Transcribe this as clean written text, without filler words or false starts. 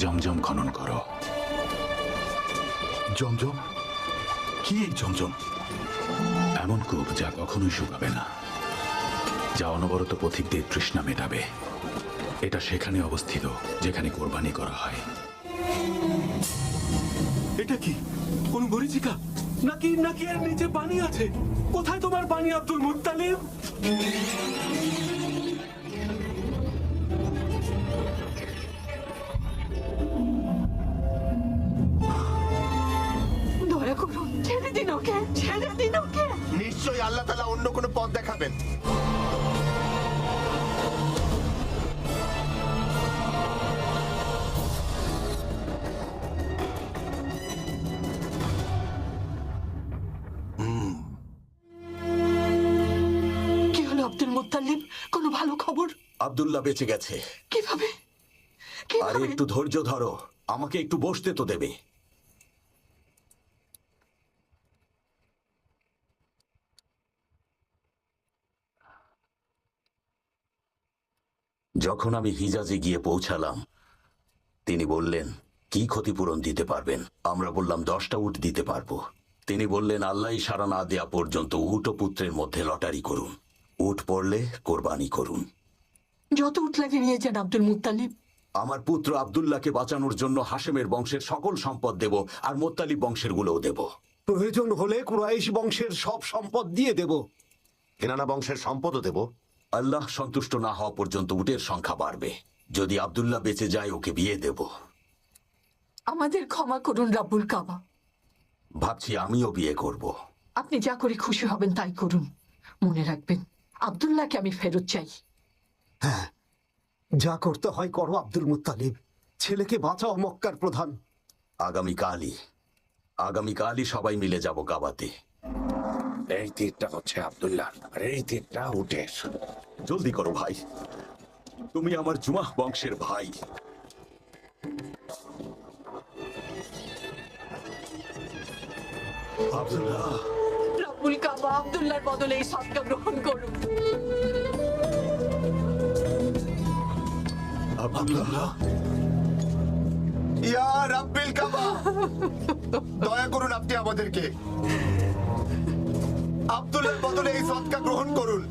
জমজম খনন করো। জমজম? কি এই জমজম? এমন কূপ যা কখনোই শুকাবে না, যা অনবরত পথিকদের তৃষ্ণা মেটাবে। এটা সেখানে অবস্থিত যেখানে কোরবানি করা হয়। এটা কি কোন মরীচিকা নাকি নাকি এর নিচে পানি আছে? কোথায় তোমার পানি আব্দুল মুত্তালিব? দয়া করুন, ছেড়ে দিন ওকে, ছেড়ে দিন ওকে। নিশ্চয়ই আল্লাহ তাআলা অন্য কোনো পথ দেখাবেন। কি হলো আব্দুল মুত্তালিব? কোনো ভালো খবর? আব্দুল্লাহ বেঁচে গেছে। কিভাবে? আরে কিভাবে? একটু ধৈর্য ধরো, আমাকে একটু বসতে তো দেবে। যখন আমি হিজাজে গিয়ে পৌঁছালাম, তিনি বললেন, কি ক্ষতিপূরণ দিতে পারবেন? আমরা বললাম 10টা উট দিতে পারবো। তিনি বললেন, আল্লাহ ইশারা না দেয়া পর্যন্ত উট ও পুত্রের মধ্যে লটারি করুন। উট পড়লে কোরবানি করুন। যত উট লাগে নিয়ে যান আব্দুল মুত্তালিব। আমার পুত্র আব্দুল্লাহকে বাঁচানোর জন্য হাশেমের বংশের সকল সম্পদ দেব, আর মোত্তালিব বংশের গুলোও দেব। প্রয়োজন হলে কুরাইশ বংশের সব সম্পদ দিয়ে দেব। কেনানা বংশের সম্পদও দেব। আল্লাহ সন্তুষ্ট না হওয়া পর্যন্ত উটের সংখ্যা বাড়বে। যদি আব্দুল্লাহ বেঁচে যায়, ওকে বিয়ে দেব। আমাদের ক্ষমা করুন রাব্বুল কাবা। ভাবছি আমিও বিয়ে করব। আপনি যা করে খুশি হবেন তাই করুন। মনে রাখবেন, আব্দুল্লাহকে আমি ফেরত চাই। হ্যাঁ, যা করতে হয় করো আব্দুল মুত্তালিব। ছেলেকে বাঁচাও মক্কার প্রধান। আগামীকালই সবাই মিলে যাব কাবাতে। এই তীরটা হচ্ছে আব্দুল্লাহ, আর এই তীরটা উটের। জলদি করো ভাই, তুমি আমার জুমাহ বংশের ভাই। আব্দুল্লাহ, রাব্বুল কাবা আব্দুল্লাহর বদলে এই সদকা গ্রহণ করুন। আব্দুল্লাহ, ইয়া রাব্বিল কাবা, দয়া করুন আপনি আমাদেরকে। আব্দুল্লাহর বদলে এই সদকা গ্রহণ করুন।